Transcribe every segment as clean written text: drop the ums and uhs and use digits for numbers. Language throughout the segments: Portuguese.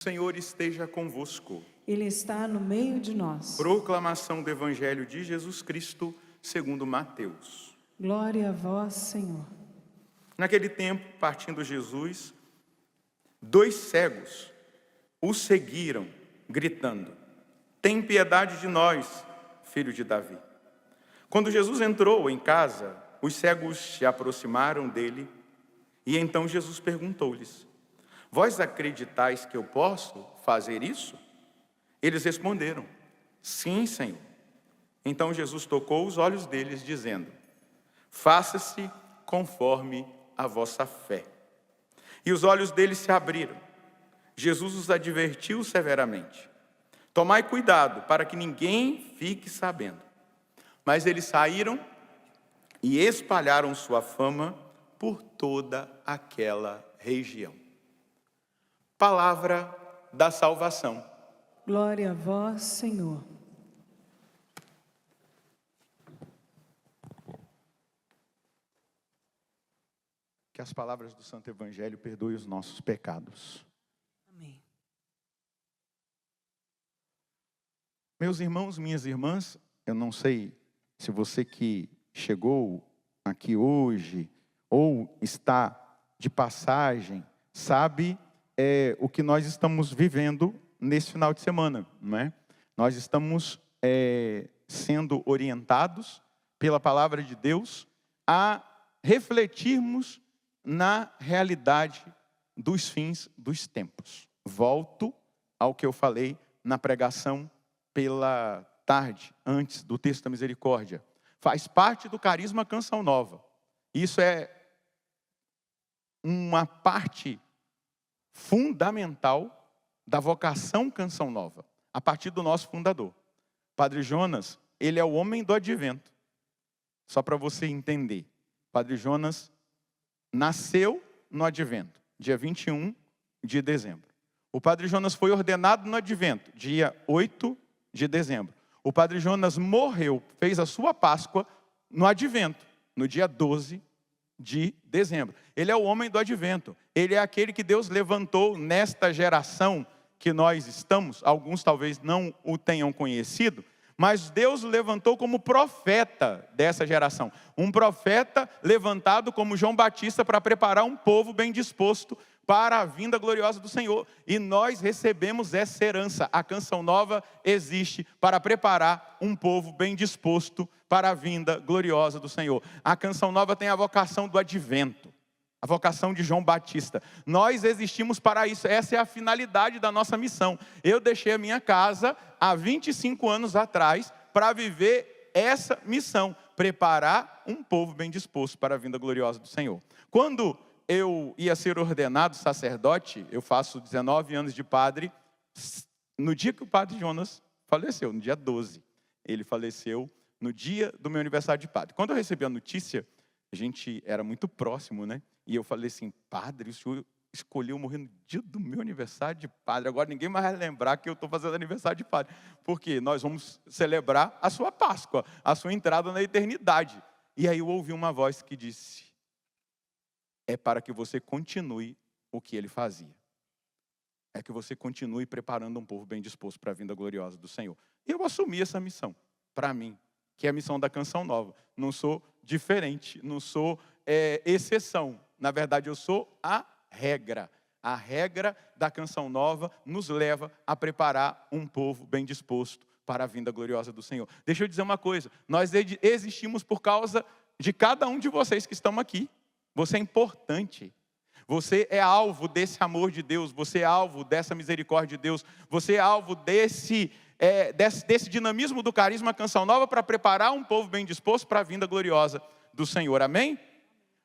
O Senhor esteja convosco. Ele está no meio de nós. Proclamação do Evangelho de Jesus Cristo, segundo Mateus. Glória a vós, Senhor. Naquele tempo, partindo Jesus, 2 cegos o seguiram, gritando: tem piedade de nós, filho de Davi. Quando Jesus entrou em casa, os cegos se aproximaram dele, e então Jesus perguntou-lhes: vós acreditais que eu posso fazer isso? Eles responderam: sim, Senhor. Então Jesus tocou os olhos deles, dizendo: faça-se conforme a vossa fé. E os olhos deles se abriram. Jesus os advertiu severamente: tomai cuidado para que ninguém fique sabendo. Mas eles saíram e espalharam sua fama por toda aquela região. Palavra da salvação. Glória a vós, Senhor. Que as palavras do Santo Evangelho perdoem os nossos pecados. Amém. Meus irmãos, minhas irmãs, eu não sei se você que chegou aqui hoje ou está de passagem, sabe o que nós estamos vivendo nesse final de semana, não é? Nós estamos sendo orientados pela palavra de Deus a refletirmos na realidade dos fins dos tempos. Volto ao que eu falei na pregação pela tarde, antes do texto da misericórdia. Faz parte do carisma Canção Nova. Isso é uma parte fundamental da vocação Canção Nova, a partir do nosso fundador. Padre Jonas, ele é o homem do advento. Só para você entender. Padre Jonas nasceu no advento, dia 21 de dezembro. O Padre Jonas foi ordenado no advento, dia 8 de dezembro. O Padre Jonas morreu, fez a sua Páscoa no advento, no dia 12 de dezembro. Ele é o homem do advento. Ele é aquele que Deus levantou nesta geração que nós estamos. Alguns talvez não o tenham conhecido, mas Deus o levantou como profeta dessa geração. Um profeta levantado como João Batista para preparar um povo bem disposto para a vinda gloriosa do Senhor. E nós recebemos essa herança. A Canção Nova existe para preparar um povo bem disposto para a vinda gloriosa do Senhor. A Canção Nova tem a vocação do advento, a vocação de João Batista. Nós existimos para isso. Essa é a finalidade da nossa missão. Eu deixei a minha casa há 25 anos atrás para viver essa missão, preparar um povo bem disposto para a vinda gloriosa do Senhor. Quando eu ia ser ordenado sacerdote, eu faço 19 anos de padre, no dia que o Padre Jonas faleceu, no dia 12. Ele faleceu no dia do meu aniversário de padre. Quando eu recebi a notícia, a gente era muito próximo, né? E eu falei assim: padre, o senhor escolheu morrer no dia do meu aniversário de padre. Agora ninguém mais vai lembrar que eu estou fazendo aniversário de padre. Porque nós vamos celebrar a sua Páscoa, a sua entrada na eternidade. E aí eu ouvi uma voz que disse: é para que você continue o que ele fazia. É que você continue preparando um povo bem disposto para a vinda gloriosa do Senhor. E eu assumi essa missão, para mim, que é a missão da Canção Nova. Não sou diferente, não sou exceção. Na verdade, eu sou a regra. A regra da Canção Nova nos leva a preparar um povo bem disposto para a vinda gloriosa do Senhor. Deixa eu dizer uma coisa. Nós existimos por causa de cada um de vocês que estão aqui. Você é importante. Você é alvo desse amor de Deus. Você é alvo dessa misericórdia de Deus. Você é alvo desse dinamismo do carisma Canção Nova para preparar um povo bem disposto para a vinda gloriosa do Senhor. Amém?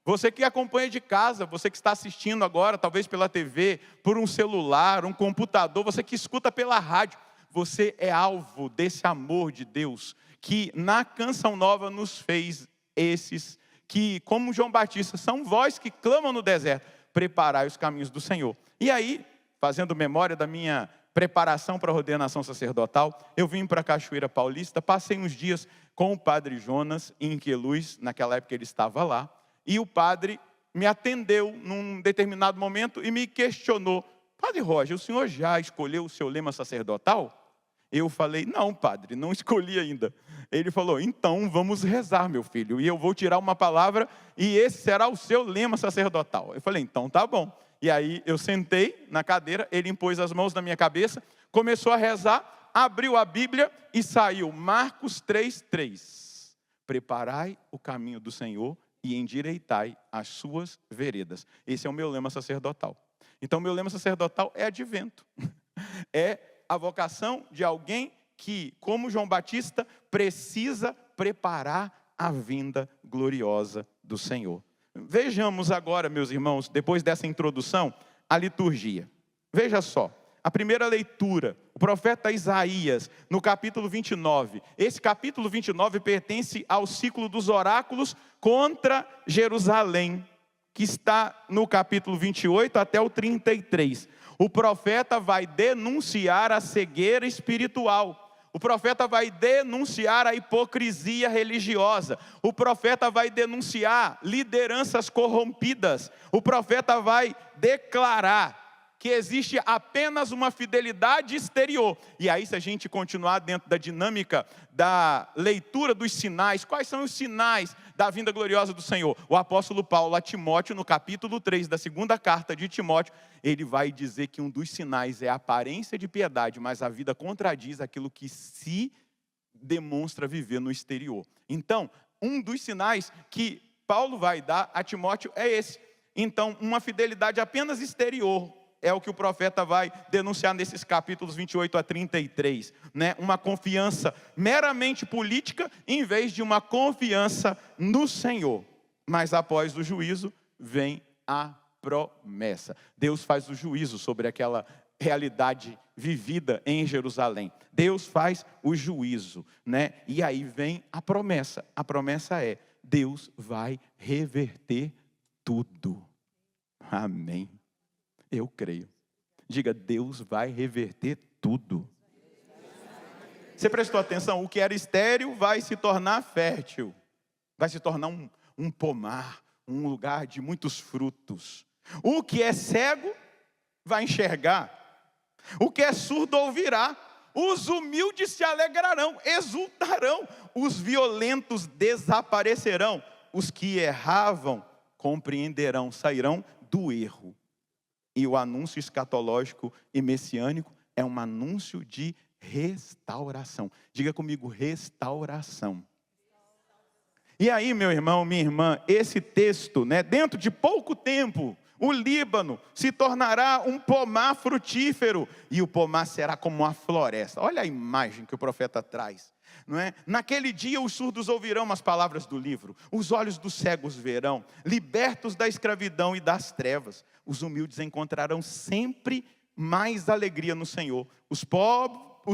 Você que acompanha de casa, você que está assistindo agora, talvez pela TV, por um celular, um computador, você que escuta pela rádio, você é alvo desse amor de Deus, que na Canção Nova nos fez esses que, como João Batista, são vós que clamam no deserto, preparai os caminhos do Senhor. E aí, fazendo memória da minha preparação para a ordenação sacerdotal, eu vim para a Cachoeira Paulista, passei uns dias com o Padre Jonas em Queluz, naquela época ele estava lá, e o padre me atendeu num determinado momento e me questionou: Padre Roger, o senhor já escolheu o seu lema sacerdotal? Eu falei, não, padre, não escolhi ainda. Ele falou, então vamos rezar, meu filho, e eu vou tirar uma palavra e esse será o seu lema sacerdotal. Eu falei, então tá bom. E aí eu sentei na cadeira, ele impôs as mãos na minha cabeça, começou a rezar, abriu a Bíblia e saiu Marcos 3:3. Preparai o caminho do Senhor e endireitai as suas veredas. Esse é o meu lema sacerdotal. Então, meu lema sacerdotal é advento. É a vocação de alguém que, como João Batista, precisa preparar a vinda gloriosa do Senhor. Vejamos agora, meus irmãos, depois dessa introdução, a liturgia. Veja só, a primeira leitura, o profeta Isaías, no capítulo 29. Esse capítulo 29 pertence ao ciclo dos oráculos contra Jerusalém, que está no capítulo 28 até o 33. O profeta vai denunciar a cegueira espiritual. O profeta vai denunciar a hipocrisia religiosa. O profeta vai denunciar lideranças corrompidas. O profeta vai declarar que existe apenas uma fidelidade exterior. E aí, se a gente continuar dentro da dinâmica da leitura dos sinais, quais são os sinais da vinda gloriosa do Senhor? O apóstolo Paulo a Timóteo, no capítulo 3 da segunda carta de Timóteo, ele vai dizer que um dos sinais é a aparência de piedade, mas a vida contradiz aquilo que se demonstra viver no exterior. Então, um dos sinais que Paulo vai dar a Timóteo é esse. Então, uma fidelidade apenas exterior é o que o profeta vai denunciar nesses capítulos 28 a 33. Né? Uma confiança meramente política, em vez de uma confiança no Senhor. Mas após o juízo, vem a promessa. Deus faz o juízo sobre aquela realidade vivida em Jerusalém. Deus faz o juízo. Né? E aí vem a promessa. A promessa é, Deus vai reverter tudo. Amém. Eu creio. Diga, Deus vai reverter tudo. Você prestou atenção? O que era estéril vai se tornar fértil. Vai se tornar um pomar, um lugar de muitos frutos. O que é cego vai enxergar. O que é surdo ouvirá. Os humildes se alegrarão, exultarão. Os violentos desaparecerão. Os que erravam compreenderão, sairão do erro. E o anúncio escatológico e messiânico é um anúncio de restauração. Diga comigo, restauração. E aí, meu irmão, minha irmã, esse texto, né, dentro de pouco tempo, o Líbano se tornará um pomar frutífero. E o pomar será como uma floresta. Olha a imagem que o profeta traz. Não é? Naquele dia os surdos ouvirão as palavras do livro, os olhos dos cegos verão, libertos da escravidão e das trevas. Os humildes encontrarão sempre mais alegria no Senhor. Os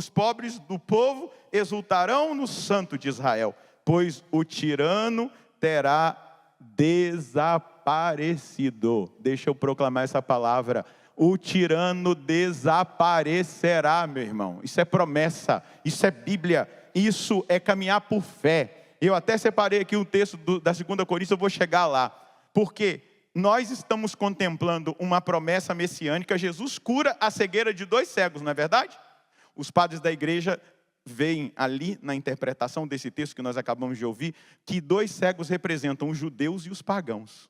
pobres do povo exultarão no Santo de Israel, pois o tirano terá desaparecido. Deixa eu proclamar essa palavra. O tirano desaparecerá, meu irmão. Isso é promessa, isso é Bíblia. Isso é caminhar por fé. Eu até separei aqui um texto da 2 Coríntios, eu vou chegar lá. Porque nós estamos contemplando uma promessa messiânica. Jesus cura a cegueira de 2 cegos, não é verdade? Os padres da igreja veem ali na interpretação desse texto que nós acabamos de ouvir, que 2 cegos representam os judeus e os pagãos,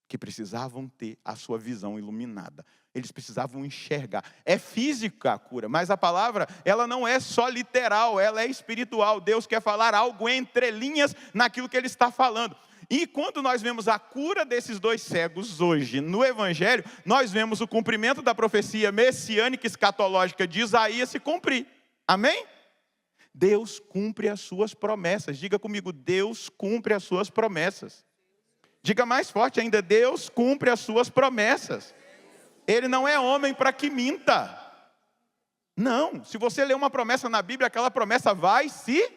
que precisavam ter a sua visão iluminada. Eles precisavam enxergar. É física a cura, mas a palavra, ela não é só literal, ela é espiritual. Deus quer falar algo entre linhas naquilo que Ele está falando. E quando nós vemos a cura desses 2 cegos hoje no Evangelho, nós vemos o cumprimento da profecia messiânica escatológica de Isaías se cumprir. Amém? Deus cumpre as suas promessas. Diga comigo, Deus cumpre as suas promessas. Diga mais forte ainda, Deus cumpre as suas promessas. Ele não é homem para que minta. Não, se você ler uma promessa na Bíblia, aquela promessa vai se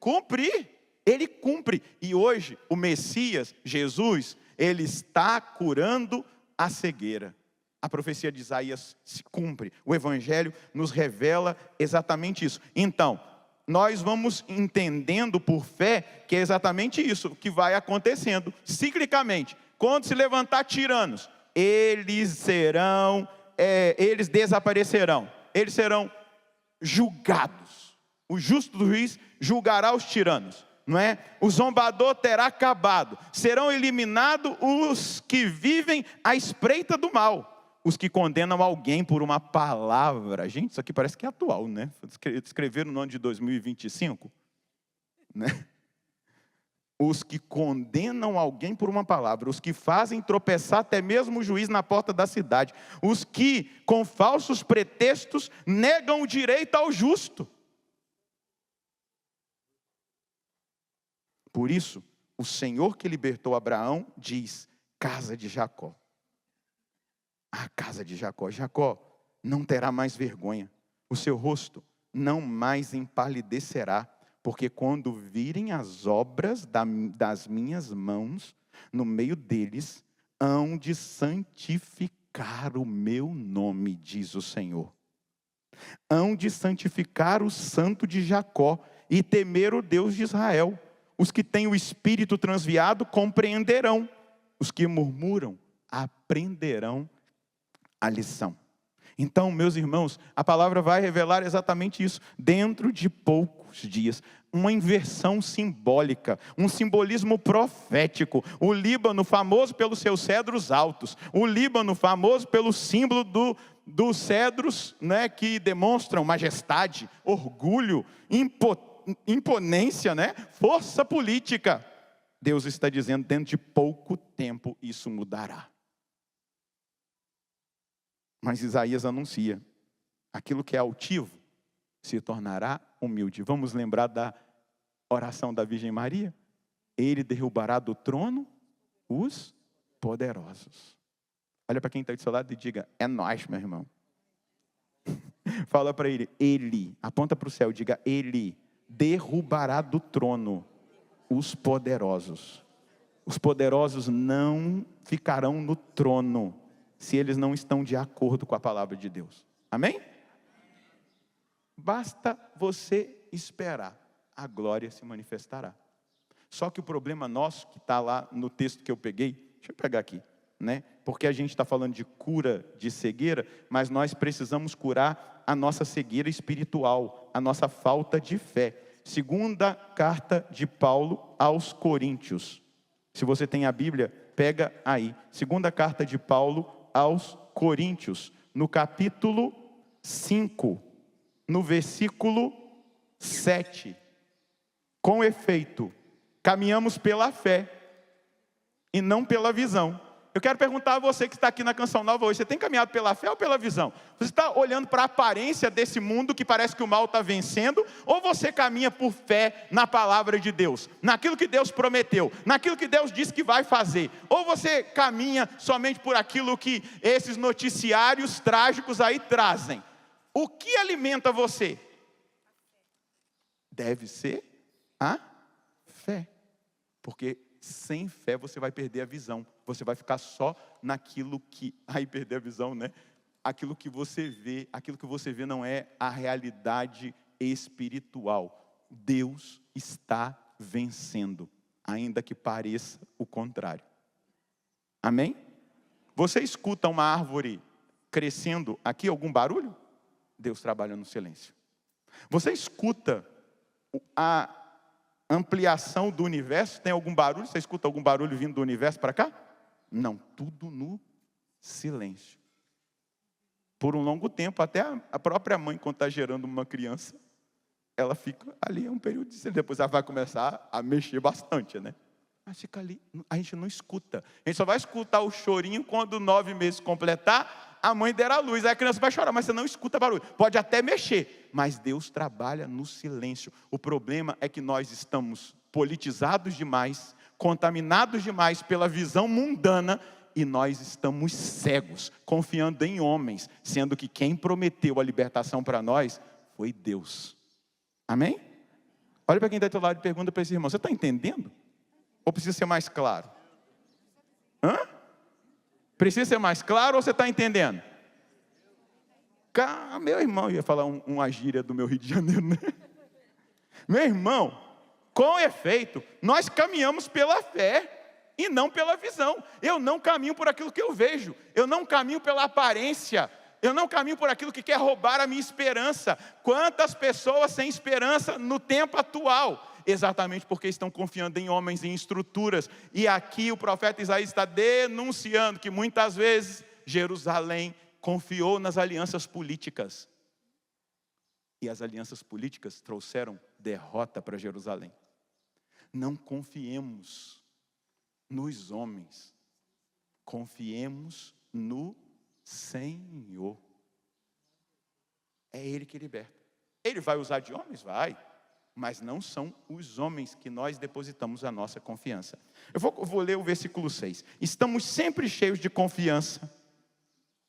cumprir. Ele cumpre. E hoje, o Messias, Jesus, ele está curando a cegueira. A profecia de Isaías se cumpre. O Evangelho nos revela exatamente isso. Então, nós vamos entendendo por fé que é exatamente isso que vai acontecendo ciclicamente. Quando se levantar tiranos, eles serão eles desaparecerão, eles serão julgados. O justo juiz julgará os tiranos, não é? O zombador terá acabado. Serão eliminados os que vivem à espreita do mal, os que condenam alguém por uma palavra. Gente, isso aqui parece que é atual, né? Escreveram no ano de 2025, né? Os que condenam alguém por uma palavra, os que fazem tropeçar até mesmo o juiz na porta da cidade, os que, com falsos pretextos, negam o direito ao justo. Por isso, o Senhor que libertou Abraão diz: casa de Jacó. A casa de Jacó. Jacó não terá mais vergonha, o seu rosto não mais empalidecerá, porque quando virem as obras das minhas mãos, no meio deles, hão de santificar o meu nome, diz o Senhor. Hão de santificar o santo de Jacó e temer o Deus de Israel. Os que têm o espírito transviado compreenderão. Os que murmuram aprenderão a lição. Então, meus irmãos, a palavra vai revelar exatamente isso. Dentro de poucos dias, uma inversão simbólica, um simbolismo profético. O Líbano, famoso pelos seus cedros altos. O Líbano, famoso pelo símbolo dos cedros, né, que demonstram majestade, orgulho, imponência, né, força política. Deus está dizendo, dentro de pouco tempo isso mudará. Mas Isaías anuncia, aquilo que é altivo se tornará humilde. Vamos lembrar da oração da Virgem Maria? Ele derrubará do trono os poderosos. Olha para quem está do seu lado e diga, é nós, meu irmão. Fala para ele, aponta para o céu, diga, ele derrubará do trono os poderosos. Os poderosos não ficarão no trono se eles não estão de acordo com a palavra de Deus. Amém? Basta você esperar, a glória se manifestará. Só que o problema nosso, que está lá no texto que eu peguei, deixa eu pegar aqui, né? Porque a gente está falando de cura de cegueira, mas nós precisamos curar a nossa cegueira espiritual, a nossa falta de fé. Segunda carta de Paulo aos Coríntios. Se você tem a Bíblia, pega aí. Segunda carta de Paulo aos Coríntios, no capítulo 5, no versículo 7. Com efeito, caminhamos pela fé e não pela visão. Eu quero perguntar a você que está aqui na Canção Nova hoje, você tem caminhado pela fé ou pela visão? Você está olhando para a aparência desse mundo que parece que o mal está vencendo, ou você caminha por fé na palavra de Deus, naquilo que Deus prometeu, naquilo que Deus disse que vai fazer, ou você caminha somente por aquilo que esses noticiários trágicos aí trazem? O que alimenta você? Deve ser a fé, porque sem fé você vai perder a visão. Você vai ficar só naquilo que... Aí perder a visão, né? Aquilo que você vê não é a realidade espiritual. Deus está vencendo, ainda que pareça o contrário. Amém? Você escuta uma árvore crescendo aqui, algum barulho? Deus trabalha no silêncio. Você escuta a ampliação do universo? Tem algum barulho? Você escuta algum barulho vindo do universo para cá? Não, tudo no silêncio. Por um longo tempo, até a própria mãe, quando está gerando uma criança, ela fica ali um período de silêncio. Depois ela vai começar a mexer bastante, né? Mas fica ali, a gente não escuta. A gente só vai escutar o chorinho quando 9 meses completar, a mãe der a luz. Aí a criança vai chorar, mas você não escuta barulho. Pode até mexer, mas Deus trabalha no silêncio. O problema é que nós estamos politizados demais, contaminados demais pela visão mundana, e nós estamos cegos, confiando em homens, sendo que quem prometeu a libertação para nós foi Deus. Amém? Olha para quem está do teu lado e pergunta para esse irmão, você está entendendo? Ou precisa ser mais claro? Hã? Precisa ser mais claro ou você está entendendo? Meu irmão, eu ia falar uma gíria do meu Rio de Janeiro, né? Meu irmão, com efeito, nós caminhamos pela fé e não pela visão. Eu não caminho por aquilo que eu vejo. Eu não caminho pela aparência Eu não caminho por aquilo que quer roubar a minha esperança. Quantas pessoas sem esperança no tempo atual? Exatamente porque estão confiando em homens, em estruturas. E aqui o profeta Isaías está denunciando que muitas vezes Jerusalém confiou nas alianças políticas. E as alianças políticas trouxeram derrota para Jerusalém. Não confiemos nos homens. Confiemos no Senhor. É Ele que liberta. Ele vai usar de homens? Vai. Mas não são os homens que nós depositamos a nossa confiança. Eu vou ler o versículo 6. Estamos sempre cheios de confiança.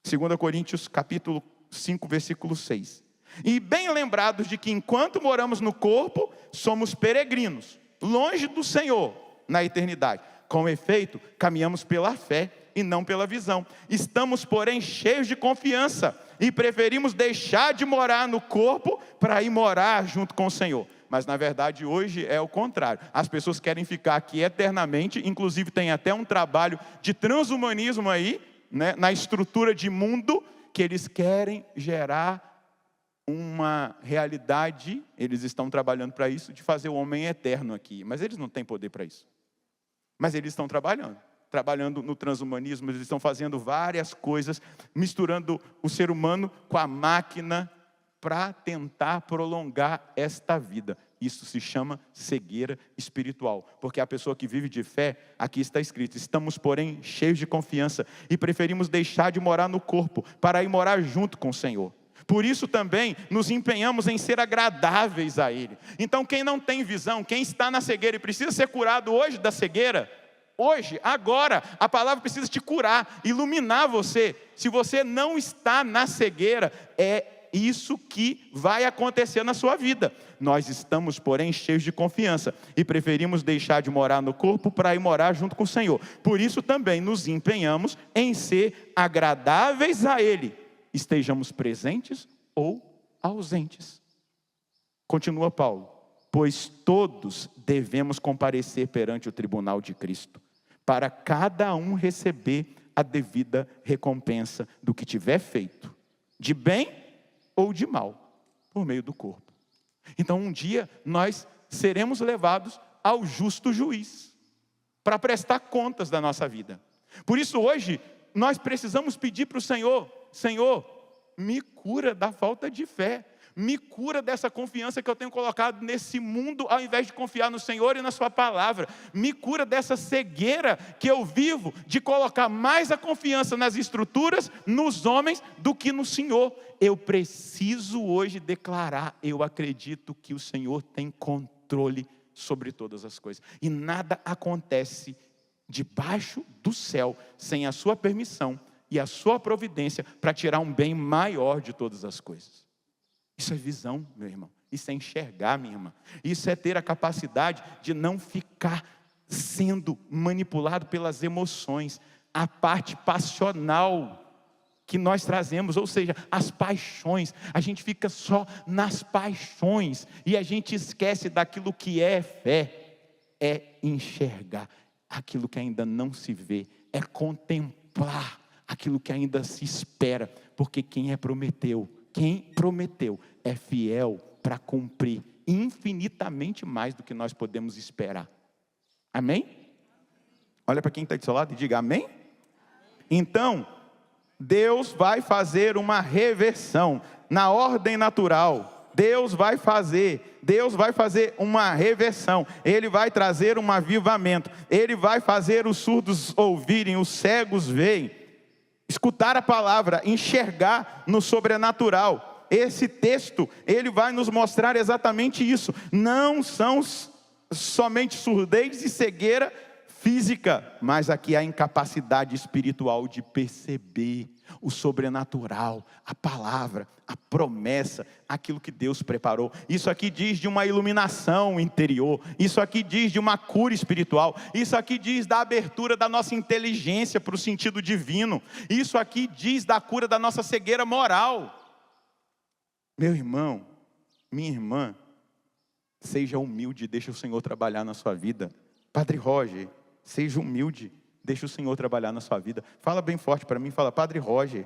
2 Coríntios capítulo 5, versículo 6. E bem lembrados de que enquanto moramos no corpo, somos peregrinos, longe do Senhor, na eternidade. Com efeito, caminhamos pela fé e não pela visão. Estamos, porém, cheios de confiança e preferimos deixar de morar no corpo para ir morar junto com o Senhor. Mas na verdade hoje é o contrário. As pessoas querem ficar aqui eternamente, inclusive tem até um trabalho de transhumanismo aí, né, na estrutura de mundo, que eles querem gerar uma realidade, eles estão trabalhando para isso, de fazer o homem eterno aqui. Mas eles não têm poder para isso. Mas eles estão trabalhando no transhumanismo, eles estão fazendo várias coisas, misturando o ser humano com a máquina para tentar prolongar esta vida. Isso se chama cegueira espiritual, porque a pessoa que vive de fé, aqui está escrito, estamos porém cheios de confiança e preferimos deixar de morar no corpo para ir morar junto com o Senhor. Por isso também nos empenhamos em ser agradáveis a Ele. Então quem não tem visão, quem está na cegueira e precisa ser curado hoje da cegueira, hoje, agora, a palavra precisa te curar, iluminar você. Se você não está na cegueira, é isso que vai acontecer na sua vida. Nós estamos, porém, cheios de confiança e preferimos deixar de morar no corpo para ir morar junto com o Senhor. Por isso também nos empenhamos em ser agradáveis a Ele, estejamos presentes ou ausentes. Continua Paulo, pois todos devemos comparecer perante o tribunal de Cristo, para cada um receber a devida recompensa do que tiver feito, de bem ou de mal, por meio do corpo. Então um dia nós seremos levados ao justo juiz, para prestar contas da nossa vida. Por isso hoje nós precisamos pedir para o Senhor, Senhor, me cura da falta de fé, me cura dessa confiança que eu tenho colocado nesse mundo, ao invés de confiar no Senhor e na sua palavra, me cura dessa cegueira que eu vivo, de colocar mais a confiança nas estruturas, nos homens, do que no Senhor. Eu preciso hoje declarar, eu acredito que o Senhor tem controle sobre todas as coisas, e nada acontece debaixo do céu, sem a sua permissão, e a sua providência para tirar um bem maior de todas as coisas. Isso é visão, meu irmão. Isso é enxergar, minha irmã. Isso é ter a capacidade de não ficar sendo manipulado pelas emoções. A parte passional que nós trazemos, ou seja, as paixões. A gente fica só nas paixões e a gente esquece daquilo que é fé. É enxergar aquilo que ainda não se vê. É contemplar aquilo que ainda se espera, porque quem prometeu é fiel para cumprir infinitamente mais do que nós podemos esperar. Amém? Olha para quem está do seu lado e diga amém. Então, Deus vai fazer uma reversão na ordem natural. Deus vai fazer uma reversão. Ele vai trazer um avivamento. Ele vai fazer os surdos ouvirem, os cegos veem. Escutar a palavra, enxergar no sobrenatural. Esse texto, ele vai nos mostrar exatamente isso. Não são somente surdez e cegueira física, mas aqui a incapacidade espiritual de perceber o sobrenatural, a palavra, a promessa, aquilo que Deus preparou. Isso aqui diz de uma iluminação interior, isso aqui diz de uma cura espiritual, isso aqui diz da abertura da nossa inteligência para o sentido divino, isso aqui diz da cura da nossa cegueira moral. Meu irmão, minha irmã, seja humilde, deixa o Senhor trabalhar na sua vida. Padre Roger, seja humilde, deixa o Senhor trabalhar na sua vida. Fala bem forte para mim, fala, Padre Roger,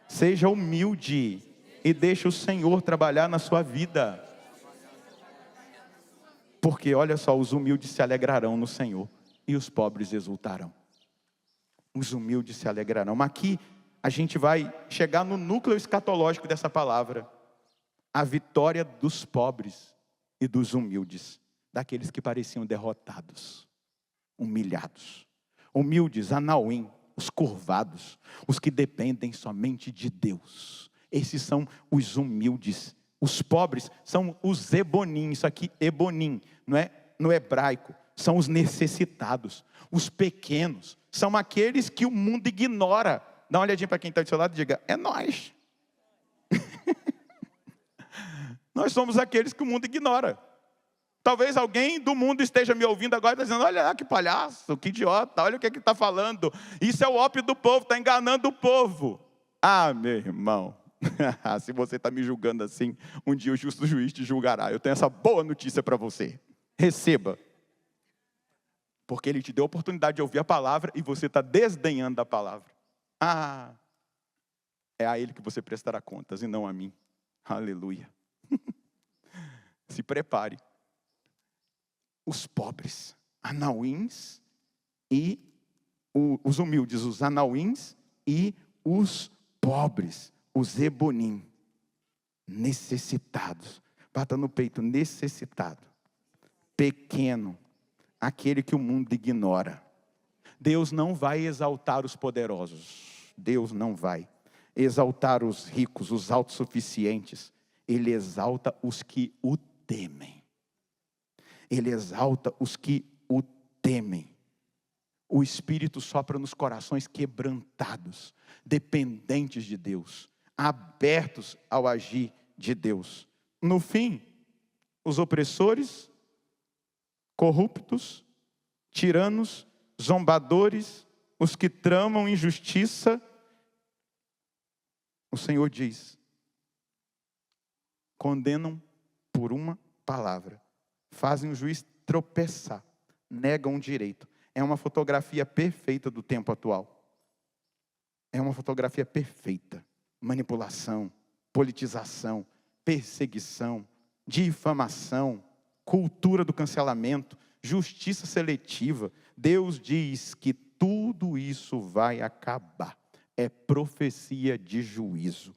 Seja humilde e deixe o Senhor trabalhar na sua vida. Porque olha só, os humildes se alegrarão no Senhor e os pobres exultarão. Os humildes se alegrarão. Mas aqui a gente vai chegar no núcleo escatológico dessa palavra. A vitória dos pobres e dos humildes. Daqueles que pareciam derrotados, humilhados. Humildes, Anauim, os curvados, os que dependem somente de Deus. Esses são os humildes. Os pobres são os ebonim. Isso aqui, ebonim, não é? No hebraico, são os necessitados. Os pequenos são aqueles que o mundo ignora. Dá uma olhadinha para quem está do seu lado e diga, é nós. Nós somos aqueles que o mundo ignora. Talvez alguém do mundo esteja me ouvindo agora e dizendo, olha lá que palhaço, que idiota, olha o que ele está falando. Isso é o ópio do povo, está enganando o povo. Ah, meu irmão, se você está me julgando assim, um dia o justo juiz te julgará. Eu tenho essa boa notícia para você. Receba. Porque ele te deu a oportunidade de ouvir a palavra e você está desdenhando da palavra. Ah, é a ele que você prestará contas e não a mim. Aleluia. Se prepare. Os pobres, anauins e os humildes, os anauins e os pobres, os ebonim, necessitados. Bata no peito, necessitado, pequeno, aquele que o mundo ignora. Deus não vai exaltar os poderosos, Deus não vai exaltar os ricos, os autossuficientes. Ele exalta os que o temem. Ele exalta os que o temem. O Espírito sopra nos corações quebrantados, dependentes de Deus, abertos ao agir de Deus. No fim, os opressores, corruptos, tiranos, zombadores, os que tramam injustiça, o Senhor diz, condenam por uma palavra. Fazem o juiz tropeçar, negam o direito. É uma fotografia perfeita do tempo atual. É uma fotografia perfeita. Manipulação, politização, perseguição, difamação, cultura do cancelamento, justiça seletiva. Deus diz que tudo isso vai acabar. É profecia de juízo.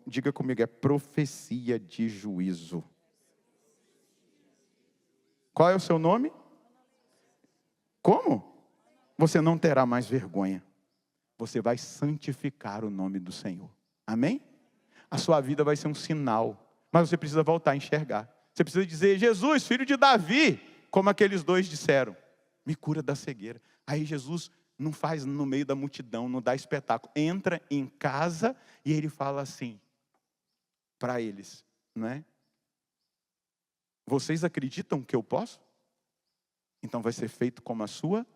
Diga comigo, é profecia de juízo. Qual é o seu nome? Como? Você não terá mais vergonha. Você vai santificar o nome do Senhor. Amém? A sua vida vai ser um sinal. Mas você precisa voltar a enxergar. Você precisa dizer, Jesus, filho de Davi, como aqueles dois disseram. Me cura da cegueira. Aí Jesus não faz no meio da multidão, não dá espetáculo. Entra em casa e ele fala assim para eles, não é? Vocês acreditam que eu posso? Então vai ser feito como a sua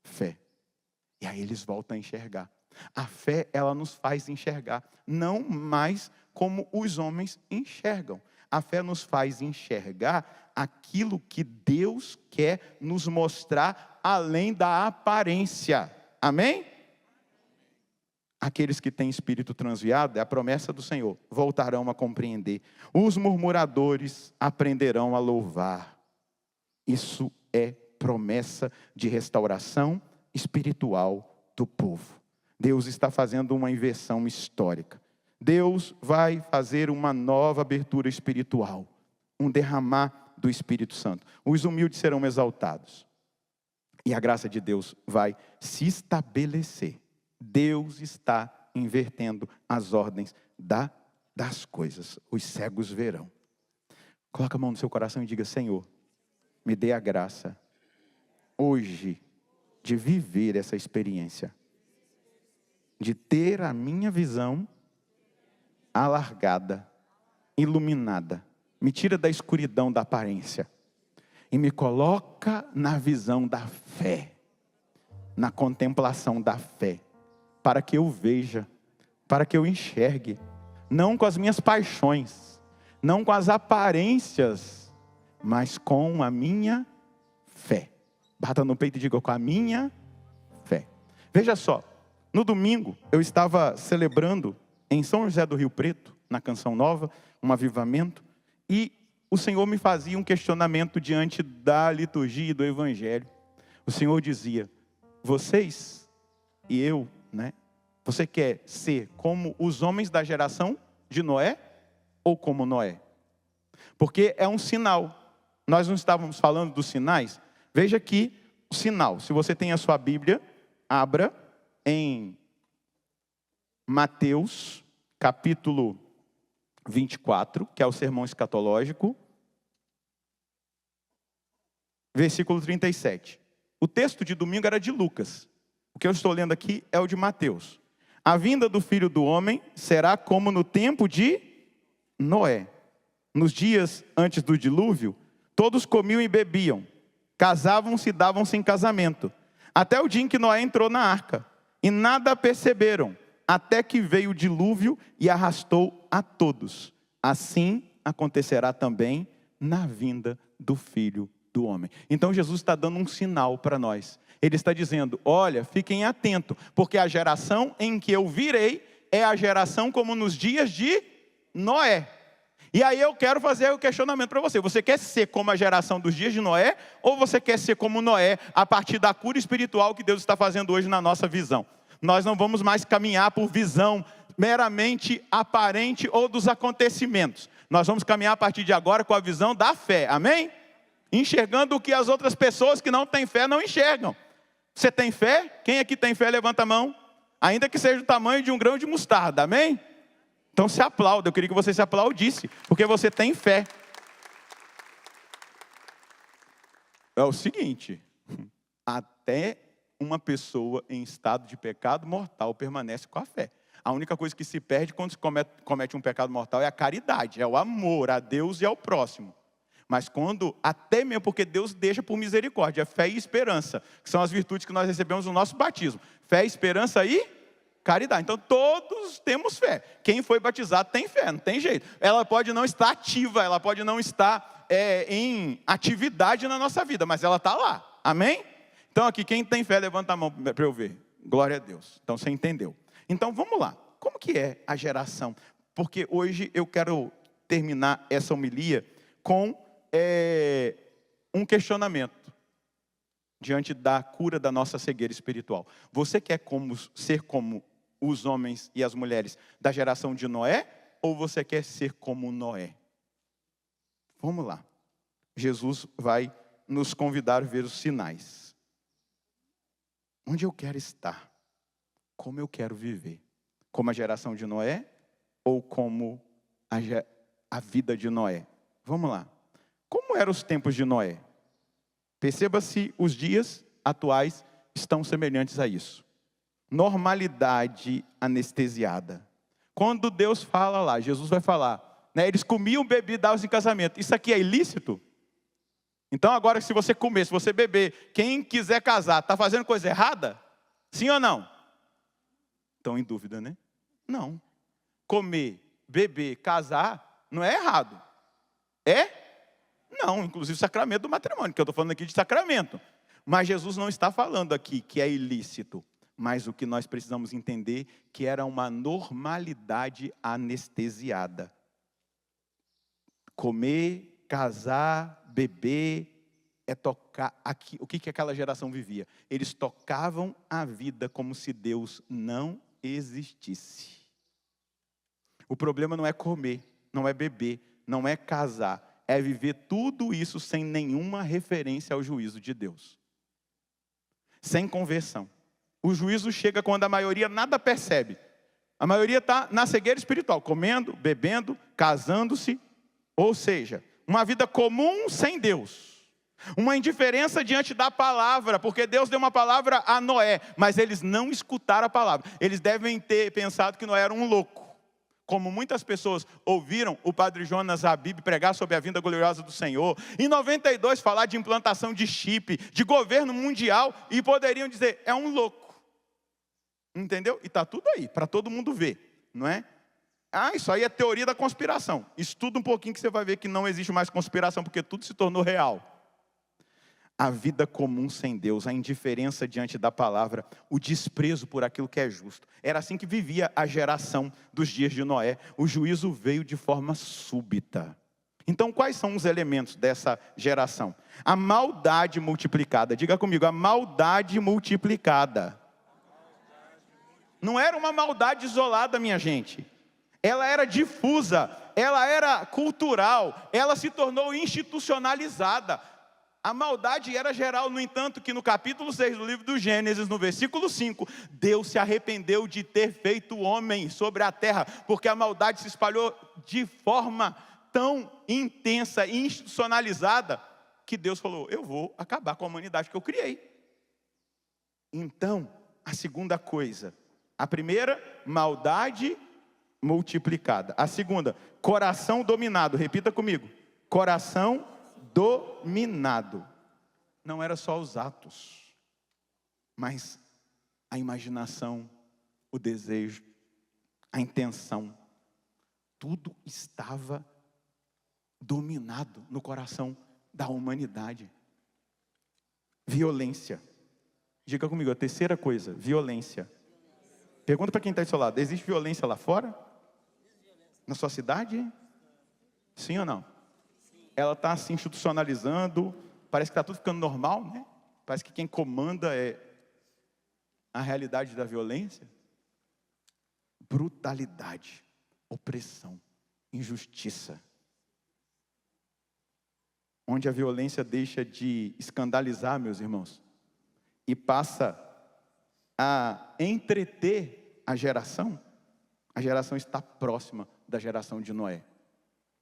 fé. E aí eles voltam a enxergar. A fé, ela nos faz enxergar. Não mais como os homens enxergam. A fé nos faz enxergar aquilo que Deus quer nos mostrar além da aparência. Amém? Aqueles que têm espírito transviado, é a promessa do Senhor, voltarão a compreender. Os murmuradores aprenderão a louvar. Isso é promessa de restauração espiritual do povo. Deus está fazendo uma inversão histórica. Deus vai fazer uma nova abertura espiritual, um derramar do Espírito Santo. Os humildes serão exaltados. E a graça de Deus vai se estabelecer. Deus está invertendo as ordens das coisas. Os cegos verão. Coloca a mão no seu coração e diga, Senhor, me dê a graça hoje de viver essa experiência. De ter a minha visão alargada, iluminada. Me tira da escuridão da aparência. E me coloca na visão da fé. Na contemplação da fé. Para que eu veja, para que eu enxergue, não com as minhas paixões, não com as aparências, mas com a minha fé. Bata no peito e diga, com a minha fé. Veja só, no domingo eu estava celebrando em São José do Rio Preto, na Canção Nova, um avivamento, e o Senhor me fazia um questionamento diante da liturgia e do Evangelho. O Senhor dizia: vocês e eu, né? Você quer ser como os homens da geração de Noé ou como Noé? Porque é um sinal. Nós não estávamos falando dos sinais? Veja aqui o sinal. Se você tem a sua Bíblia, abra em Mateus, capítulo 24, que é o sermão escatológico, versículo 37. O texto de domingo era de Lucas. O que eu estou lendo aqui é o de Mateus. A vinda do Filho do Homem será como no tempo de Noé. Nos dias antes do dilúvio, todos comiam e bebiam, casavam-se e davam-se em casamento, até o dia em que Noé entrou na arca, e nada perceberam, até que veio o dilúvio e arrastou a todos. Assim acontecerá também na vinda do Filho do Homem. Então Jesus está dando um sinal para nós. Ele está dizendo: olha, fiquem atentos, porque a geração em que eu virei é a geração como nos dias de Noé. E aí eu quero fazer o questionamento para você. Você quer ser como a geração dos dias de Noé? Ou você quer ser como Noé a partir da cura espiritual que Deus está fazendo hoje na nossa visão? Nós não vamos mais caminhar por visão meramente aparente ou dos acontecimentos. Nós vamos caminhar a partir de agora com a visão da fé. Amém? Enxergando o que as outras pessoas que não têm fé não enxergam. Você tem fé? Quem aqui tem fé, levanta a mão. Ainda que seja o tamanho de um grão de mostarda. Amém? Então se aplauda, eu queria que você se aplaudisse, porque você tem fé. É o seguinte, até uma pessoa em estado de pecado mortal permanece com a fé. A única coisa que se perde quando se comete um pecado mortal é a caridade, é o amor a Deus e ao próximo. Mas quando, até mesmo porque Deus deixa por misericórdia, fé e esperança, que são as virtudes que nós recebemos no nosso batismo. Fé, esperança e caridade. Então todos temos fé. Quem foi batizado tem fé, não tem jeito. Ela pode não estar ativa, ela pode não estar em atividade na nossa vida, mas ela está lá. Amém? Então aqui, quem tem fé, levanta a mão para eu ver. Glória a Deus. Então você entendeu. Então vamos lá. Como que é a geração? Porque hoje eu quero terminar essa homilia com um questionamento diante da cura da nossa cegueira espiritual. Você quer ser como os homens e as mulheres da geração de Noé, ou você quer ser como Noé? Vamos lá. Jesus vai nos convidar a ver os sinais. Onde eu quero estar? Como eu quero viver? Como a geração de Noé ou como a vida de Noé? Vamos lá. Como eram os tempos de Noé? Perceba se os dias atuais estão semelhantes a isso. Normalidade anestesiada. Quando Deus fala lá, Jesus vai falar, né, eles comiam, bebiam e davam-se em casamento. Isso aqui é ilícito? Então agora, se você comer, se você beber, quem quiser casar, está fazendo coisa errada? Sim ou não? Estão em dúvida, né? Não. Comer, beber, casar, não é errado. É? Não, inclusive o sacramento do matrimônio, que eu estou falando aqui de sacramento. Mas Jesus não está falando aqui que é ilícito. Mas o que nós precisamos entender que era uma normalidade anestesiada. Comer, casar, beber, é tocar. Aqui, o que aquela geração vivia? Eles tocavam a vida como se Deus não existisse. O problema não é comer, não é beber, não é casar. É viver tudo isso sem nenhuma referência ao juízo de Deus. Sem conversão. O juízo chega quando a maioria nada percebe. A maioria está na cegueira espiritual, comendo, bebendo, casando-se. Ou seja, uma vida comum sem Deus. Uma indiferença diante da palavra, porque Deus deu uma palavra a Noé, mas eles não escutaram a palavra. Eles devem ter pensado que Noé era um louco. Como muitas pessoas ouviram o padre Jonas Habib pregar sobre a vinda gloriosa do Senhor, em 92 falar de implantação de chip, de governo mundial, e poderiam dizer, é um louco. Entendeu? E está tudo aí, para todo mundo ver, não é? Ah, isso aí é teoria da conspiração. Estuda um pouquinho que você vai ver que não existe mais conspiração, porque tudo se tornou real. a vida comum sem Deus, a indiferença diante da palavra, o desprezo por aquilo que é justo. Era assim que vivia a geração dos dias de Noé. O juízo veio de forma súbita. Então, quais são os elementos dessa geração? A maldade multiplicada. Diga comigo, a maldade multiplicada. Não era uma maldade isolada, minha gente. Ela era difusa, ela era cultural, ela se tornou institucionalizada. A maldade era geral, no entanto, que no capítulo 6 do livro do Gênesis, no versículo 5, Deus se arrependeu de ter feito o homem sobre a terra, porque a maldade se espalhou de forma tão intensa e institucionalizada, que Deus falou, eu vou acabar com a humanidade que eu criei. Então, a segunda coisa, a primeira, maldade multiplicada. A segunda, coração dominado. Repita comigo, coração dominado. Não era só os atos, mas a imaginação, o desejo, a intenção, tudo estava dominado no coração da humanidade. Violência. Diga comigo, a terceira coisa, violência. Pergunta para quem está do seu lado, existe violência lá fora? Na sua cidade? Sim ou não? Ela está se institucionalizando, parece que está tudo ficando normal, né? Parece que quem comanda é a realidade da violência. Brutalidade, opressão, injustiça. Onde a violência deixa de escandalizar, meus irmãos, e passa a entreter a geração está próxima da geração de Noé.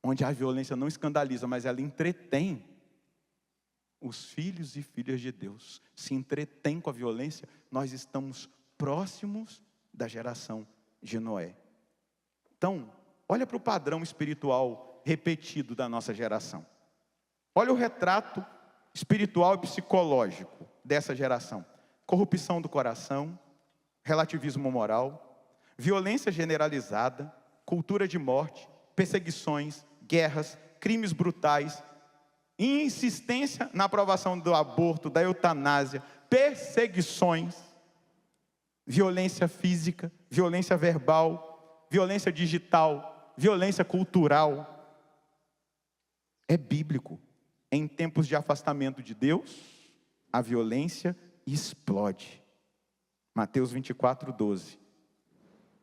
Onde a violência não escandaliza, mas ela entretém. Os filhos e filhas de Deus se entretêm com a violência. Nós estamos próximos da geração de Noé. Então, olha para o padrão espiritual repetido da nossa geração. Olha o retrato espiritual e psicológico dessa geração. Corrupção do coração, relativismo moral, violência generalizada, cultura de morte, perseguições, guerras, crimes brutais, insistência na aprovação do aborto, da eutanásia, perseguições, violência física, violência verbal, violência digital, violência cultural. É bíblico. Em tempos de afastamento de Deus, a violência explode. Mateus 24:12.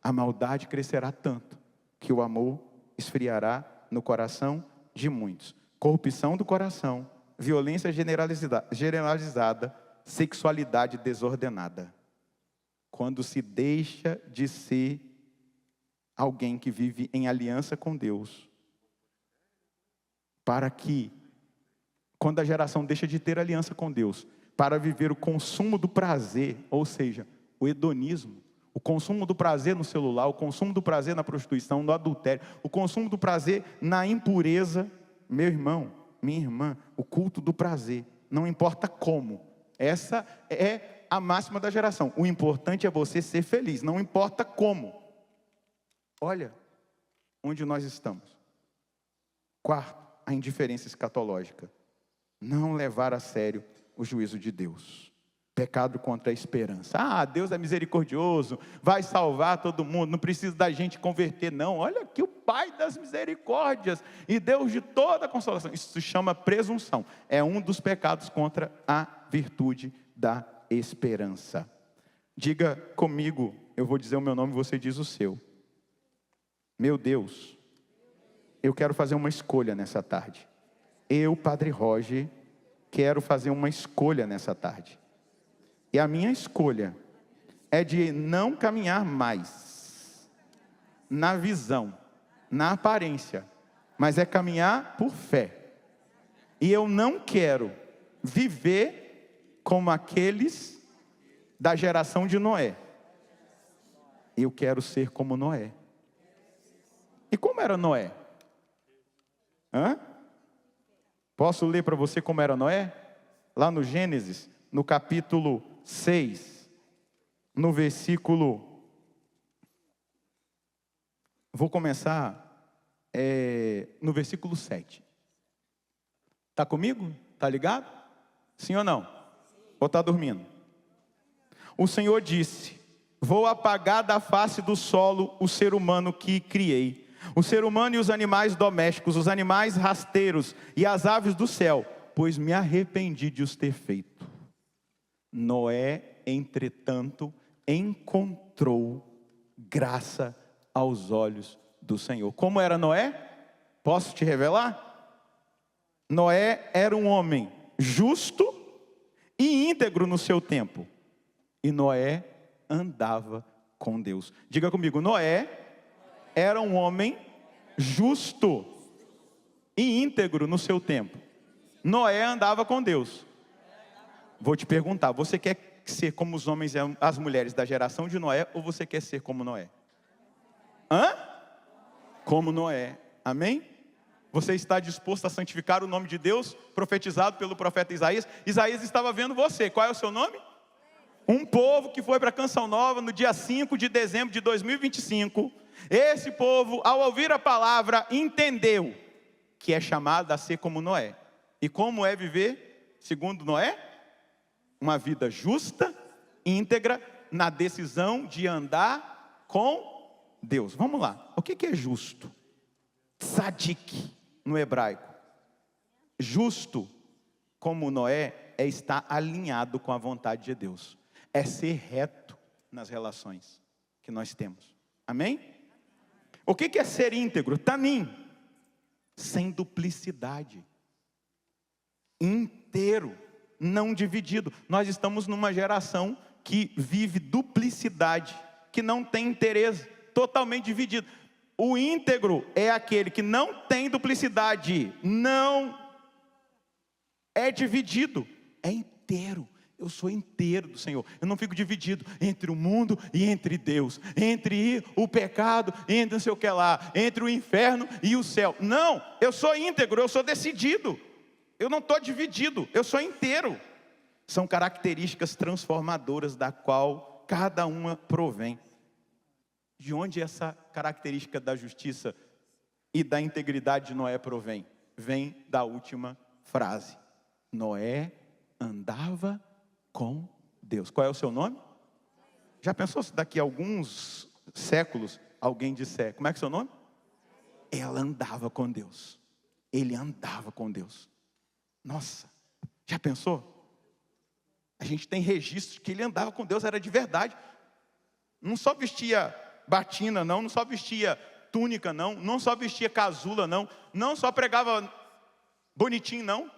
A maldade crescerá tanto que o amor esfriará no coração de muitos. Corrupção do coração, violência generalizada, sexualidade desordenada. Quando se deixa de ser alguém que vive em aliança com Deus, para que, quando a geração deixa de ter aliança com Deus, para viver o consumo do prazer, ou seja, o hedonismo, o consumo do prazer no celular, o consumo do prazer na prostituição, no adultério, o consumo do prazer na impureza, meu irmão, minha irmã, o culto do prazer, não importa como. Essa é a máxima da geração. O importante é você ser feliz, não importa como. Olha onde nós estamos. Quarto, a indiferença escatológica. Não levar a sério o juízo de Deus. Pecado contra a esperança. Ah, Deus é misericordioso, vai salvar todo mundo, não precisa da gente converter, não. Olha aqui o Pai das misericórdias e Deus de toda a consolação. Isso se chama presunção. É um dos pecados contra a virtude da esperança. Diga comigo, eu vou dizer o meu nome e você diz o seu. Meu Deus, eu quero fazer uma escolha nessa tarde. Eu, Padre Roger, quero fazer uma escolha nessa tarde. E a minha escolha é de não caminhar mais na visão, na aparência, mas é caminhar por fé. E eu não quero viver como aqueles da geração de Noé. Eu quero ser como Noé. E como era Noé? Posso ler para você como era Noé? Lá no Gênesis, no capítulo 6, no versículo... Vou começar no versículo 7. Está comigo? Está ligado? Sim ou não? Ou está dormindo? O Senhor disse: vou apagar da face do solo o ser humano que criei, o ser humano e os animais domésticos, os animais rasteiros e as aves do céu, pois me arrependi de os ter feito. Noé, entretanto, encontrou graça aos olhos do Senhor. Como era Noé? Posso te revelar? Noé era um homem justo e íntegro no seu tempo. E Noé andava com Deus. Diga comigo, Noé era um homem justo e íntegro no seu tempo. Noé andava com Deus. Vou te perguntar, você quer ser como os homens e as mulheres da geração de Noé, ou você quer ser como Noé? Como Noé, amém? Você está disposto a santificar o nome de Deus, profetizado pelo profeta Isaías? Isaías estava vendo você, qual é o seu nome? Um povo que foi para Canção Nova no dia 5 de dezembro de 2025. Esse povo, ao ouvir a palavra, entendeu que é chamado a ser como Noé. E como é viver, segundo Noé? Uma vida justa, íntegra, na decisão de andar com Deus. Vamos lá, o que é justo? Tzadik, no hebraico. Justo, como Noé, é estar alinhado com a vontade de Deus. É ser reto nas relações que nós temos. Amém? O que é ser íntegro? Tanim, sem duplicidade. Inteiro, não dividido. Nós estamos numa geração que vive duplicidade, que não tem interesse, totalmente dividido. O íntegro é aquele que não tem duplicidade, não é dividido, é inteiro. Eu sou inteiro do Senhor. Eu não fico dividido entre o mundo e entre Deus, entre o pecado e entre não sei o que lá, entre o inferno e o céu. Não, eu sou íntegro, eu sou decidido. Eu não estou dividido, eu sou inteiro. São características transformadoras da qual cada uma provém. De onde essa característica da justiça e da integridade de Noé provém? Vem da última frase. Noé andava com Deus. Qual é o seu nome? Já pensou se daqui a alguns séculos alguém disser, como é que é o seu nome? Ela andava com Deus. Ele andava com Deus. Nossa, já pensou? A gente tem registros que ele andava com Deus, era de verdade. Não só vestia batina, não só vestia túnica, não só vestia casula, não só pregava bonitinho, não.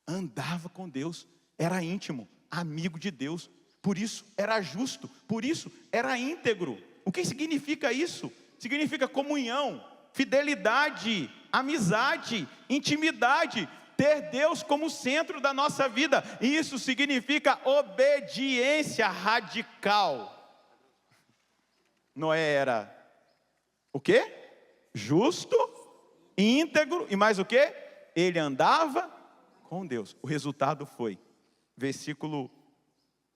Andava com Deus, era íntimo, amigo de Deus, por isso era justo, por isso era íntegro. O que significa isso? Significa comunhão, fidelidade, amizade, intimidade, ter Deus como centro da nossa vida. Isso significa obediência radical. Noé era o quê? Justo, íntegro e mais o quê? Ele andava com Deus. O resultado foi, versículo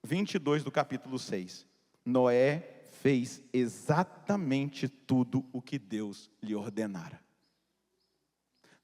22 do capítulo 6. Noé fez exatamente tudo o que Deus lhe ordenara.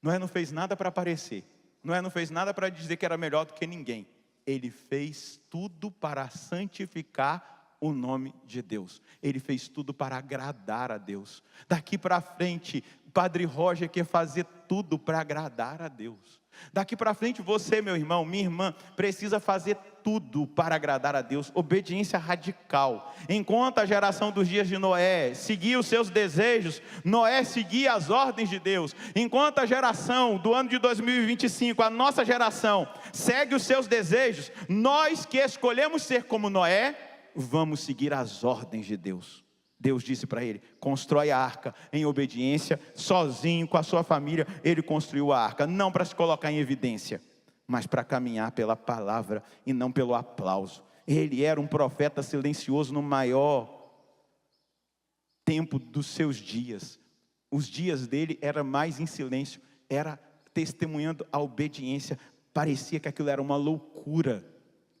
Noé não fez nada para aparecer. Noé não fez nada para dizer que era melhor do que ninguém. Ele fez tudo para santificar o nome de Deus. Ele fez tudo para agradar a Deus. Daqui para frente, o Padre Roger quer fazer tudo para agradar a Deus. Daqui para frente, você, meu irmão, minha irmã, precisa fazer tudo para agradar a Deus. Obediência radical. Enquanto a geração dos dias de Noé seguia os seus desejos, Noé seguia as ordens de Deus. Enquanto a geração do ano de 2025, a nossa geração, segue os seus desejos, nós que escolhemos ser como Noé, vamos seguir as ordens de Deus. Deus disse para ele, constrói a arca em obediência, sozinho, com a sua família, ele construiu a arca, não para se colocar em evidência, mas para caminhar pela palavra e não pelo aplauso. Ele era um profeta silencioso no maior tempo dos seus dias. Os dias dele eram mais em silêncio, era testemunhando a obediência. Parecia que aquilo era uma loucura,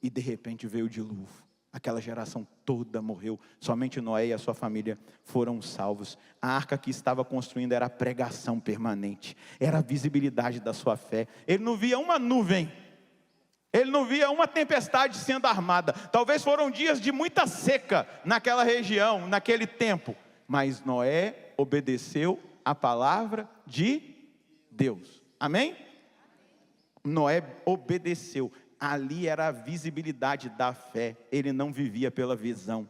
e de repente veio o dilúvio. Aquela geração toda morreu, somente Noé e a sua família foram salvos. A arca que estava construindo era a pregação permanente, era a visibilidade da sua fé. Ele não via uma nuvem, Ele não via uma tempestade sendo armada. Talvez foram dias de muita seca naquela região, naquele tempo. Mas Noé obedeceu a palavra de Deus. Amém? Noé obedeceu. Ali era a visibilidade da fé. Ele não vivia pela visão.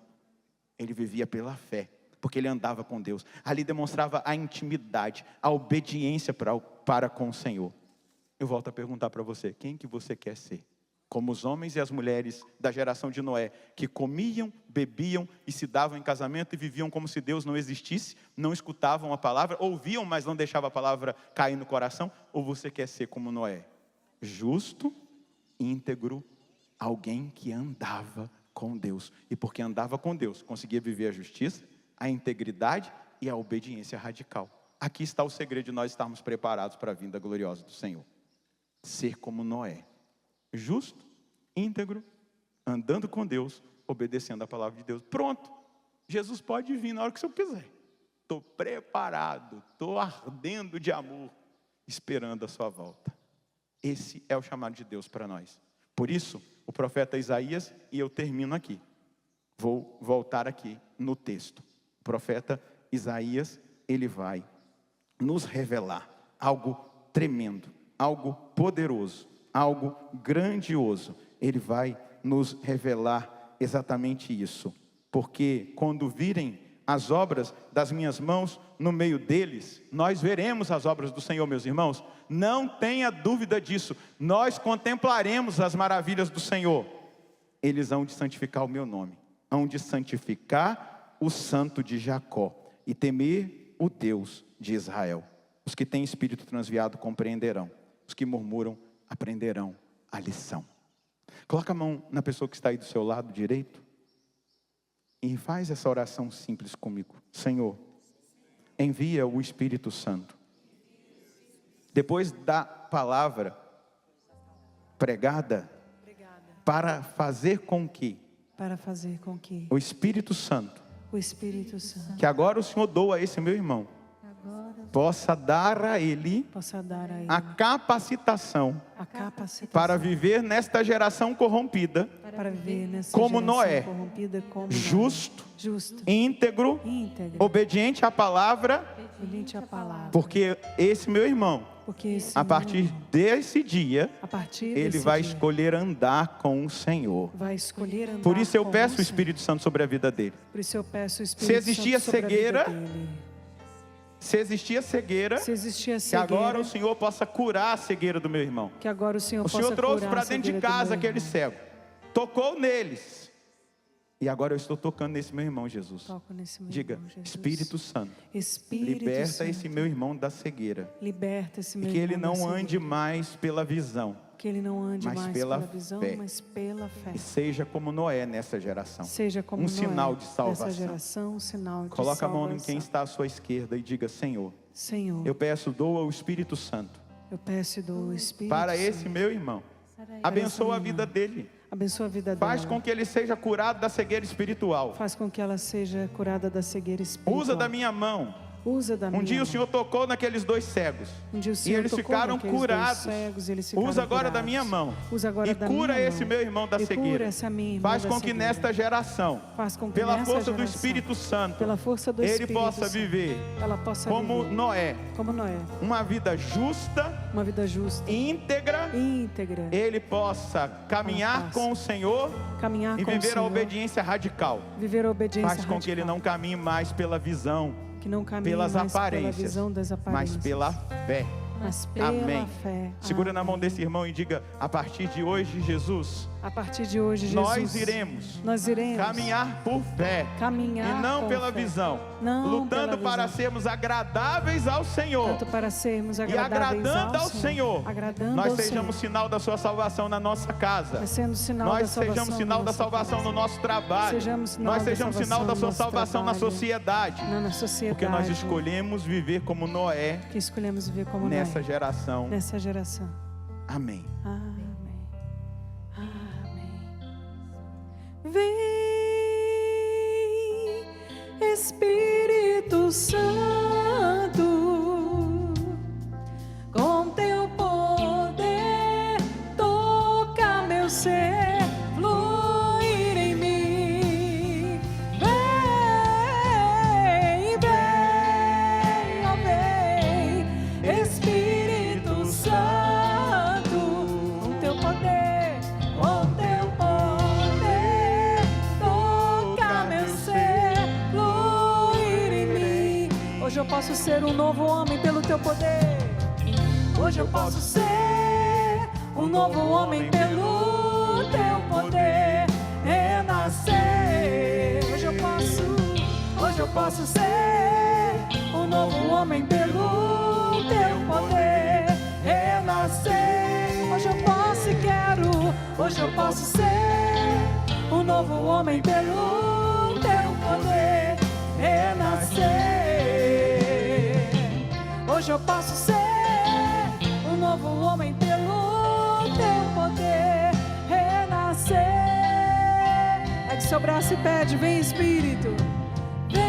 Ele vivia pela fé. Porque ele andava com Deus. Ali demonstrava a intimidade, a obediência para com o Senhor. Eu volto a perguntar para você, quem que você quer ser? Como os homens e as mulheres da geração de Noé, que comiam, bebiam e se davam em casamento e viviam como se Deus não existisse, não escutavam a palavra, ouviam, mas não deixavam a palavra cair no coração? Ou você quer ser como Noé? Justo, íntegro, alguém que andava com Deus. E porque andava com Deus, conseguia viver a justiça, a integridade e a obediência radical. Aqui está o segredo de nós estarmos preparados para a vinda gloriosa do Senhor. Ser como Noé, justo, íntegro, andando com Deus, obedecendo a palavra de Deus. Pronto, Jesus pode vir na hora que o Senhor quiser. Estou preparado, estou ardendo de amor, esperando a sua volta. Esse é o chamado de Deus para nós. Por isso, o profeta Isaías, e eu termino aqui, vou voltar aqui no texto. O profeta Isaías, ele vai nos revelar algo tremendo, algo poderoso, algo grandioso. Ele vai nos revelar exatamente isso. Porque quando virem as obras das minhas mãos no meio deles, nós veremos as obras do Senhor, meus irmãos. Não tenha dúvida disso. Nós contemplaremos as maravilhas do Senhor. Eles hão de santificar o meu nome, hão de santificar o santo de Jacó e temer o Deus de Israel. Os que têm espírito transviado compreenderão, os que murmuram aprenderão a lição. Coloca a mão na pessoa que está aí do seu lado direito e faz essa oração simples comigo. Senhor, envia o Espírito Santo. Depois da palavra pregada, para fazer com que o Espírito Santo, que agora o Senhor doa a esse meu irmão, possa dar a ele a capacitação para viver nesta geração corrompida, como Noé, justo, íntegro, obediente à palavra, porque esse meu irmão, a partir desse dia, ele vai escolher andar com o Senhor. Por isso eu peço o Espírito Santo sobre a vida dele. Se existia cegueira, que agora o Senhor possa curar a cegueira do meu irmão. O Senhor trouxe para dentro de casa aquele cego, tocou neles, e agora eu estou tocando nesse meu irmão, Jesus. Diga, Espírito Santo, liberta esse meu irmão da cegueira, e que ele não ande mais pela visão, mas pela fé. E seja como Noé nessa geração, um sinal de salvação. Coloca a mão em quem está à sua esquerda e diga, Senhor, eu peço, doa o Espírito Santo para esse meu irmão. Abençoa a vida dele. Faz com que ele seja curado da cegueira espiritual. Usa da minha mão. Um dia o Senhor tocou naqueles dois cegos e eles ficaram curados. Usa agora da minha mão e cura esse meu irmão da cegueira. Faz com que nesta geração, pela força do Espírito Santo, ele possa viver como Noé, uma vida justa, íntegra. Ele possa caminhar com o Senhor e viver a obediência radical. Faz com que ele não caminhe mais pela visão, pelas aparências, mas pela fé. Amém. Segura na mão desse irmão e diga, a partir de hoje, Jesus, nós iremos caminhar por fé e não pela visão, lutando para sermos agradáveis ao Senhor e agradando ao Senhor. Nós sejamos sinal da sua salvação na nossa casa, nós sejamos sinal da salvação no nosso trabalho, nós sejamos sinal da sua salvação na sociedade, porque nós escolhemos viver como Noé nessa geração. Amém. Vem, Espírito Santo, com teu poder, toca meu ser um novo homem pelo teu poder. Hoje eu posso ser um novo homem pelo teu poder. Renascer. Hoje eu posso ser um novo homem pelo teu poder. Renascer. Hoje eu posso e quero. Hoje eu posso ser um novo homem pelo teu poder. Renascer. Hoje eu posso ser um novo homem pelo teu poder. Renascer. Pegue seu braço e pede, vem Espírito. Vem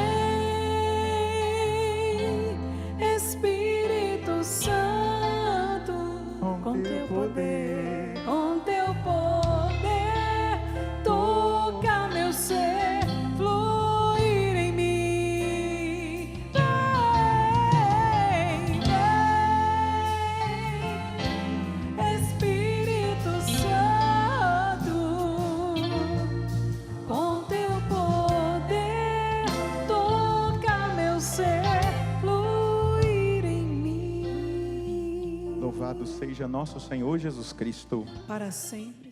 Espírito Santo, com teu poder, com teu poder, toca meu ser, fluir em mim. Vem, Espírito Santo, com teu poder, toca meu ser, fluir em mim. Louvado seja nosso Senhor Jesus Cristo. Para sempre.